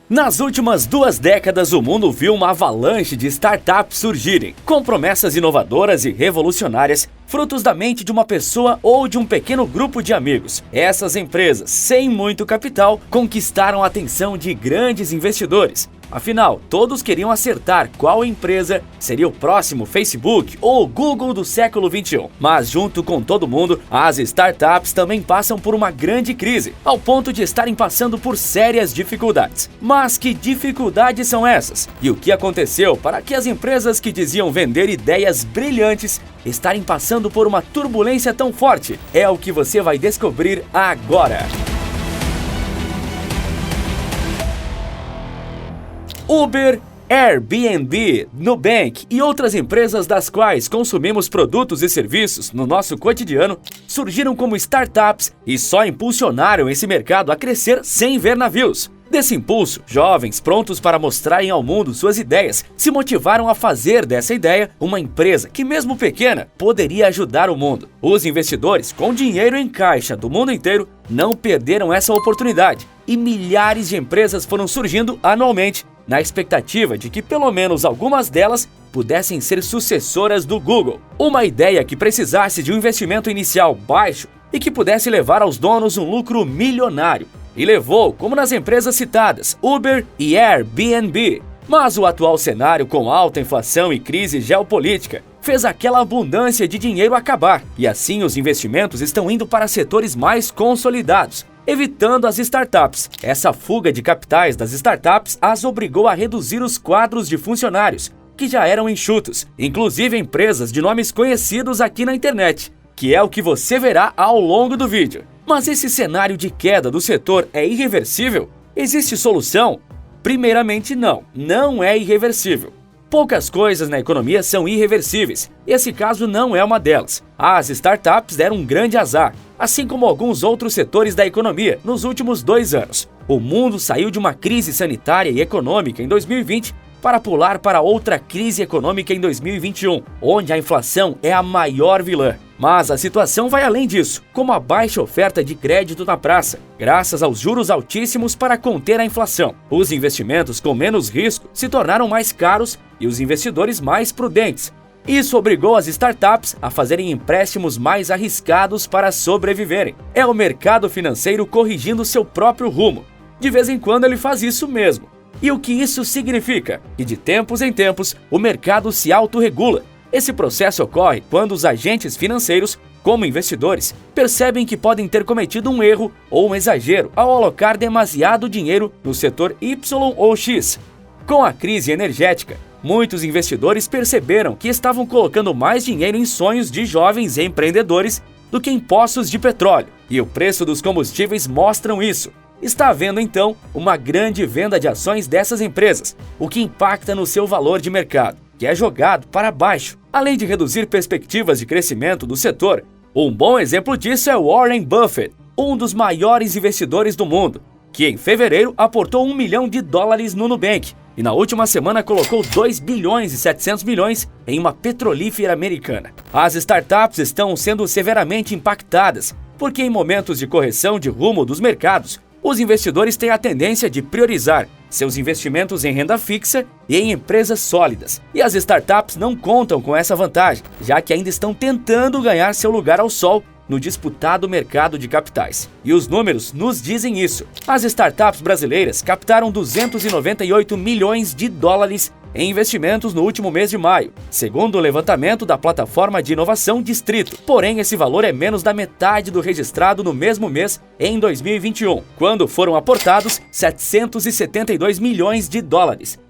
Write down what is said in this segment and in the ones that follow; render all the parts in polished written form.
Nas últimas 2 décadas, o mundo viu uma avalanche de startups surgirem, com promessas inovadoras e revolucionárias, frutos da mente de uma pessoa ou de um pequeno grupo de amigos. Essas empresas, sem muito capital, conquistaram a atenção de grandes investidores. Afinal, todos queriam acertar qual empresa seria o próximo Facebook ou Google do século XXI. Mas junto com todo mundo, as startups também passam por uma grande crise, ao ponto de estarem passando por sérias dificuldades. Mas que dificuldades são essas? E o que aconteceu para que as empresas que diziam vender ideias brilhantes estarem passando por uma turbulência tão forte? É o que você vai descobrir agora. Uber, Airbnb, Nubank e outras empresas das quais consumimos produtos e serviços no nosso cotidiano surgiram como startups e só impulsionaram esse mercado a crescer sem ver navios. Desse impulso, jovens prontos para mostrarem ao mundo suas ideias se motivaram a fazer dessa ideia uma empresa que, mesmo pequena, poderia ajudar o mundo. Os investidores, com dinheiro em caixa do mundo inteiro, não perderam essa oportunidade e milhares de empresas foram surgindo anualmente, na expectativa de que pelo menos algumas delas pudessem ser sucessoras do Google. Uma ideia que precisasse de um investimento inicial baixo e que pudesse levar aos donos um lucro milionário. E levou, como nas empresas citadas, Uber e Airbnb. Mas o atual cenário com alta inflação e crise geopolítica fez aquela abundância de dinheiro acabar. E assim os investimentos estão indo para setores mais consolidados, evitando as startups. Essa fuga de capitais das startups as obrigou a reduzir os quadros de funcionários, que já eram enxutos, inclusive empresas de nomes conhecidos aqui na internet, que é o que você verá ao longo do vídeo. Mas esse cenário de queda do setor é irreversível? Existe solução? Primeiramente não é irreversível. Poucas coisas na economia são irreversíveis, e esse caso não é uma delas. As startups deram um grande azar, assim como alguns outros setores da economia nos últimos 2 anos. O mundo saiu de uma crise sanitária e econômica em 2020 para pular para outra crise econômica em 2021, onde a inflação é a maior vilã. Mas a situação vai além disso, como a baixa oferta de crédito na praça, graças aos juros altíssimos para conter a inflação. Os investimentos com menos risco se tornaram mais caros e os investidores mais prudentes. Isso obrigou as startups a fazerem empréstimos mais arriscados para sobreviverem. É o mercado financeiro corrigindo seu próprio rumo. De vez em quando ele faz isso mesmo. E o que isso significa? Que de tempos em tempos o mercado se autorregula. Esse processo ocorre quando os agentes financeiros, como investidores, percebem que podem ter cometido um erro ou um exagero ao alocar demasiado dinheiro no setor Y ou X. Com a crise energética, muitos investidores perceberam que estavam colocando mais dinheiro em sonhos de jovens empreendedores do que em poços de petróleo. E o preço dos combustíveis mostram isso. Está havendo então uma grande venda de ações dessas empresas, o que impacta no seu valor de mercado, que é jogado para baixo. Além de reduzir perspectivas de crescimento do setor, um bom exemplo disso é Warren Buffett, um dos maiores investidores do mundo, que em fevereiro aportou $1 milhão no Nubank e na última semana colocou 2 bilhões e 700 milhões em uma petrolífera americana. As startups estão sendo severamente impactadas, porque em momentos de correção de rumo dos mercados, os investidores têm a tendência de priorizar seus investimentos em renda fixa e em empresas sólidas. E as startups não contam com essa vantagem, já que ainda estão tentando ganhar seu lugar ao sol no disputado mercado de capitais. E os números nos dizem isso. As startups brasileiras captaram $298 milhões em investimentos no último mês de maio, segundo o levantamento da plataforma de inovação Distrito. Porém, esse valor é menos da metade do registrado no mesmo mês em 2021, quando foram aportados $772 milhões,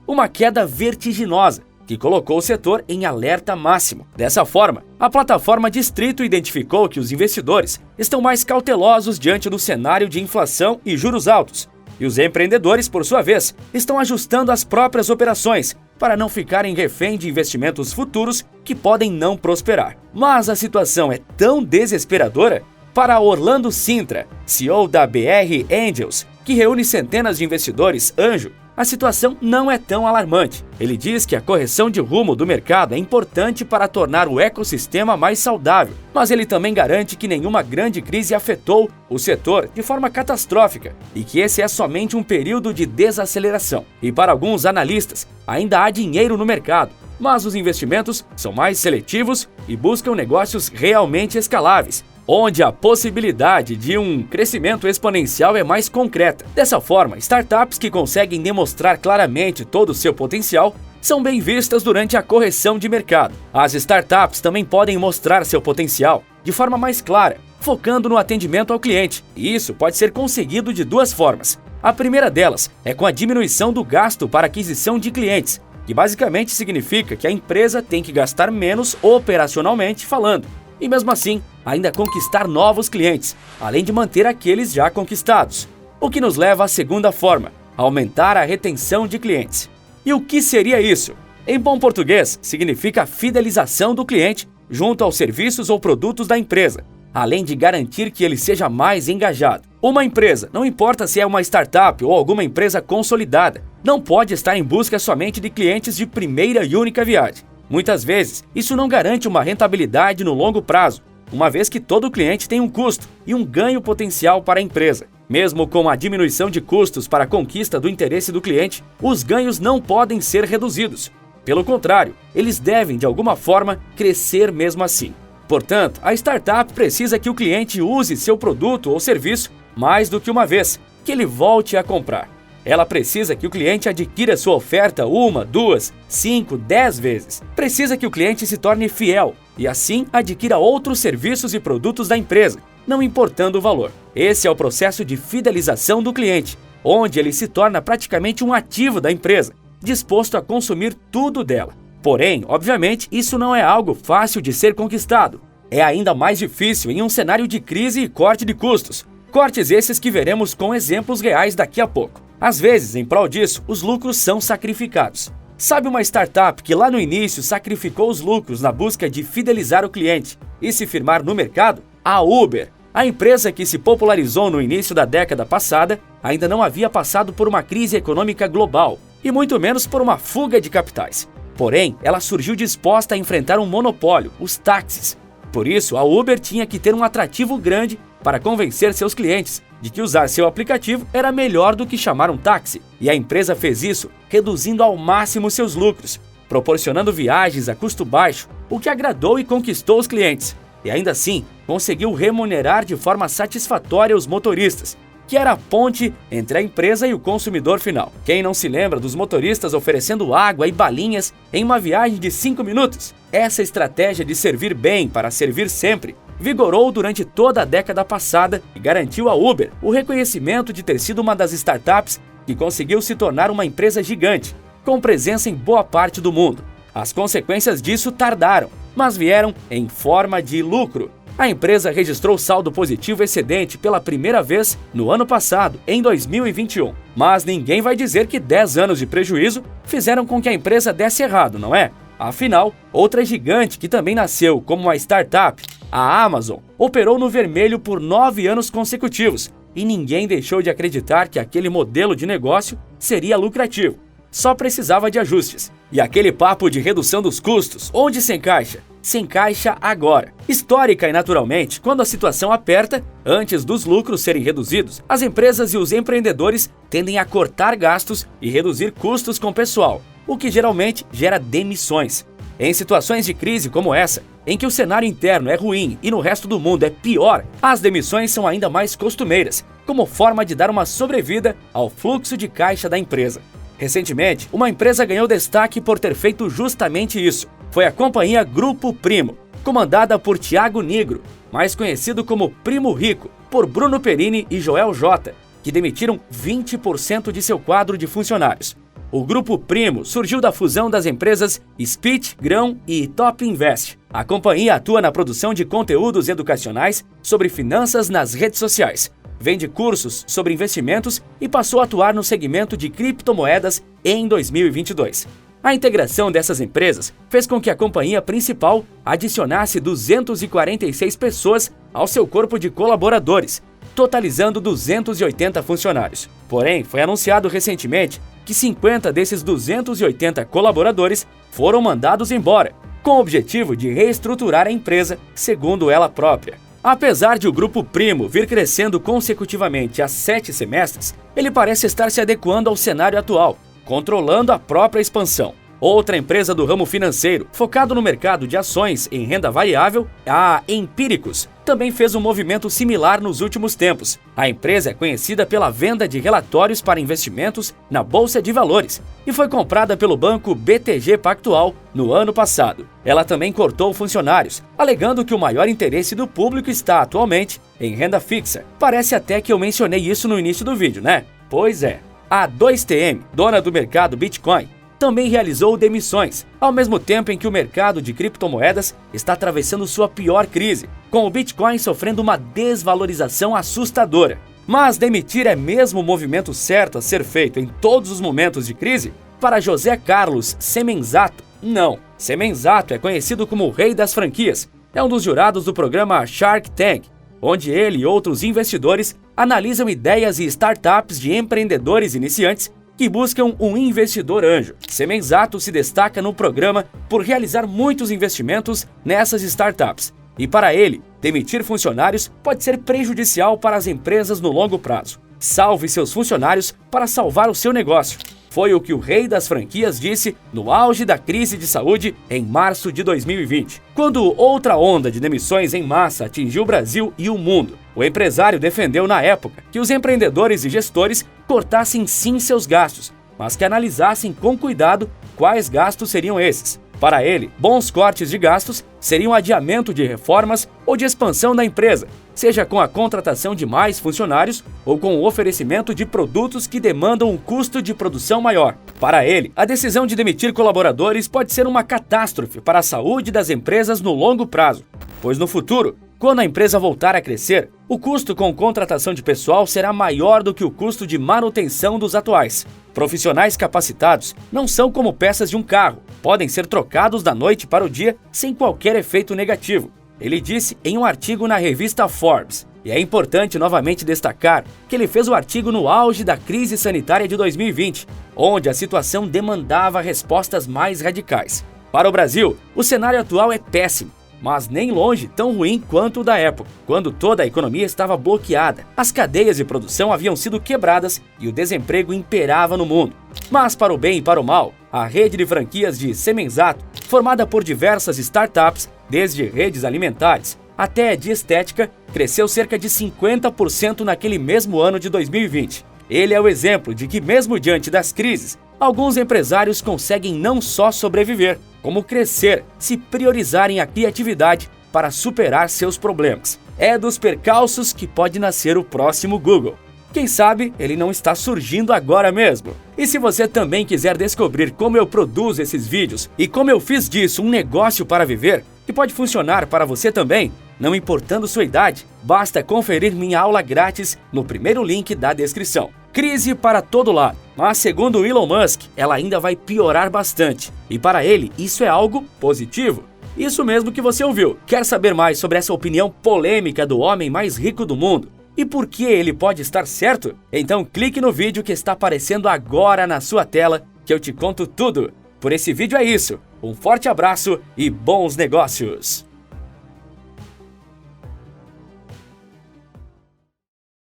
uma queda vertiginosa que colocou o setor em alerta máximo. Dessa forma, a plataforma Distrito identificou que os investidores estão mais cautelosos diante do cenário de inflação e juros altos, e os empreendedores, por sua vez, estão ajustando as próprias operações para não ficarem refém de investimentos futuros que podem não prosperar. Mas a situação é tão desesperadora para Orlando Sintra, CEO da BR Angels, que reúne centenas de investidores anjo, a situação não é tão alarmante. Ele diz que a correção de rumo do mercado é importante para tornar o ecossistema mais saudável, mas ele também garante que nenhuma grande crise afetou o setor de forma catastrófica e que esse é somente um período de desaceleração. E para alguns analistas, ainda há dinheiro no mercado, mas os investimentos são mais seletivos e buscam negócios realmente escaláveis, onde a possibilidade de um crescimento exponencial é mais concreta. Dessa forma, startups que conseguem demonstrar claramente todo o seu potencial são bem vistas durante a correção de mercado. As startups também podem mostrar seu potencial de forma mais clara, focando no atendimento ao cliente, e isso pode ser conseguido de duas formas. A primeira delas é com a diminuição do gasto para aquisição de clientes, que basicamente significa que a empresa tem que gastar menos operacionalmente falando, e mesmo assim, ainda conquistar novos clientes, além de manter aqueles já conquistados. O que nos leva à segunda forma, aumentar a retenção de clientes. E o que seria isso? Em bom português, significa a fidelização do cliente junto aos serviços ou produtos da empresa, além de garantir que ele seja mais engajado. Uma empresa, não importa se é uma startup ou alguma empresa consolidada, não pode estar em busca somente de clientes de primeira e única viagem. Muitas vezes, isso não garante uma rentabilidade no longo prazo, uma vez que todo cliente tem um custo e um ganho potencial para a empresa. Mesmo com a diminuição de custos para a conquista do interesse do cliente, os ganhos não podem ser reduzidos. Pelo contrário, eles devem, de alguma forma, crescer mesmo assim. Portanto, a startup precisa que o cliente use seu produto ou serviço mais do que uma vez, que ele volte a comprar. Ela precisa que o cliente adquira sua oferta 1, 2, 5, 10 vezes. Precisa que o cliente se torne fiel e assim adquira outros serviços e produtos da empresa, não importando o valor. Esse é o processo de fidelização do cliente, onde ele se torna praticamente um ativo da empresa, disposto a consumir tudo dela. Porém, obviamente, isso não é algo fácil de ser conquistado. É ainda mais difícil em um cenário de crise e corte de custos. Cortes esses que veremos com exemplos reais daqui a pouco. Às vezes, em prol disso, os lucros são sacrificados. Sabe uma startup que lá no início sacrificou os lucros na busca de fidelizar o cliente e se firmar no mercado? A Uber. A empresa que se popularizou no início da década passada ainda não havia passado por uma crise econômica global e muito menos por uma fuga de capitais. Porém, ela surgiu disposta a enfrentar um monopólio, os táxis. Por isso, a Uber tinha que ter um atrativo grande para convencer seus clientes de que usar seu aplicativo era melhor do que chamar um táxi. E a empresa fez isso reduzindo ao máximo seus lucros, proporcionando viagens a custo baixo, o que agradou e conquistou os clientes. E ainda assim, conseguiu remunerar de forma satisfatória os motoristas, que era a ponte entre a empresa e o consumidor final. Quem não se lembra dos motoristas oferecendo água e balinhas em uma viagem de 5 minutos? Essa estratégia de servir bem para servir sempre vigorou durante toda a década passada e garantiu à Uber o reconhecimento de ter sido uma das startups que conseguiu se tornar uma empresa gigante, com presença em boa parte do mundo. As consequências disso tardaram, mas vieram em forma de lucro. A empresa registrou saldo positivo excedente pela primeira vez no ano passado, em 2021. Mas ninguém vai dizer que 10 anos de prejuízo fizeram com que a empresa desse errado, não é? Afinal, outra gigante que também nasceu como uma startup, a Amazon, operou no vermelho por 9 anos consecutivos e ninguém deixou de acreditar que aquele modelo de negócio seria lucrativo. Só precisava de ajustes. E aquele papo de redução dos custos, onde se encaixa? Se encaixa agora. Histórica e naturalmente, quando a situação aperta, antes dos lucros serem reduzidos, as empresas e os empreendedores tendem a cortar gastos e reduzir custos com o pessoal, o que geralmente gera demissões. Em situações de crise como essa, em que o cenário interno é ruim e no resto do mundo é pior, as demissões são ainda mais costumeiras, como forma de dar uma sobrevida ao fluxo de caixa da empresa. Recentemente, uma empresa ganhou destaque por ter feito justamente isso. Foi a companhia Grupo Primo, comandada por Thiago Nigro, mais conhecido como Primo Rico, por Bruno Perini e Joel J, que demitiram 20% de seu quadro de funcionários. O Grupo Primo surgiu da fusão das empresas Speech, Grão e Top Invest. A companhia atua na produção de conteúdos educacionais sobre finanças nas redes sociais, vende cursos sobre investimentos e passou a atuar no segmento de criptomoedas em 2022. A integração dessas empresas fez com que a companhia principal adicionasse 246 pessoas ao seu corpo de colaboradores, totalizando 280 funcionários. Porém, foi anunciado recentemente que 50 desses 280 colaboradores foram mandados embora, com o objetivo de reestruturar a empresa, segundo ela própria. Apesar de o Grupo Primo vir crescendo consecutivamente há 7 semestres, ele parece estar se adequando ao cenário atual, controlando a própria expansão. Outra empresa do ramo financeiro, focado no mercado de ações em renda variável, a Empíricos, também fez um movimento similar nos últimos tempos. A empresa é conhecida pela venda de relatórios para investimentos na Bolsa de Valores e foi comprada pelo banco BTG Pactual no ano passado. Ela também cortou funcionários, alegando que o maior interesse do público está atualmente em renda fixa. Parece até que eu mencionei isso no início do vídeo, né? Pois é. A 2TM, dona do mercado Bitcoin, também realizou demissões, ao mesmo tempo em que o mercado de criptomoedas está atravessando sua pior crise, com o Bitcoin sofrendo uma desvalorização assustadora. Mas demitir é mesmo o movimento certo a ser feito em todos os momentos de crise? Para José Carlos Semenzato, não. Semenzato é conhecido como o rei das franquias. É um dos jurados do programa Shark Tank, onde ele e outros investidores analisam ideias e startups de empreendedores iniciantes que buscam um investidor anjo. Semenzato se destaca no programa por realizar muitos investimentos nessas startups. E para ele, demitir funcionários pode ser prejudicial para as empresas no longo prazo. Salve seus funcionários para salvar o seu negócio. Foi o que o rei das franquias disse no auge da crise de saúde em março de 2020, quando outra onda de demissões em massa atingiu o Brasil e o mundo. O empresário defendeu na época que os empreendedores e gestores cortassem sim seus gastos, mas que analisassem com cuidado quais gastos seriam esses. Para ele, bons cortes de gastos seriam adiamento de reformas ou de expansão da empresa, seja com a contratação de mais funcionários ou com o oferecimento de produtos que demandam um custo de produção maior. Para ele, a decisão de demitir colaboradores pode ser uma catástrofe para a saúde das empresas no longo prazo, pois no futuro, quando a empresa voltar a crescer, o custo com contratação de pessoal será maior do que o custo de manutenção dos atuais. Profissionais capacitados não são como peças de um carro, podem ser trocados da noite para o dia sem qualquer efeito negativo. Ele disse em um artigo na revista Forbes. E é importante novamente destacar que ele fez o artigo no auge da crise sanitária de 2020, onde a situação demandava respostas mais radicais. Para o Brasil, o cenário atual é péssimo, mas nem longe tão ruim quanto o da época, quando toda a economia estava bloqueada, as cadeias de produção haviam sido quebradas e o desemprego imperava no mundo. Mas para o bem e para o mal, a rede de franquias de Semenzato, formada por diversas startups, desde redes alimentares até de estética, cresceu cerca de 50% naquele mesmo ano de 2020. Ele é o exemplo de que, mesmo diante das crises, alguns empresários conseguem não só sobreviver, como crescer se priorizarem a criatividade para superar seus problemas. É dos percalços que pode nascer o próximo Google. Quem sabe ele não está surgindo agora mesmo. E se você também quiser descobrir como eu produzo esses vídeos e como eu fiz disso um negócio para viver, que pode funcionar para você também, não importando sua idade, basta conferir minha aula grátis no primeiro link da descrição. Crise para todo lado, mas segundo Elon Musk, ela ainda vai piorar bastante. E para ele, isso é algo positivo. Isso mesmo que você ouviu. Quer saber mais sobre essa opinião polêmica do homem mais rico do mundo? E por que ele pode estar certo? Então clique no vídeo que está aparecendo agora na sua tela, que eu te conto tudo. Por esse vídeo é isso. Um forte abraço e bons negócios!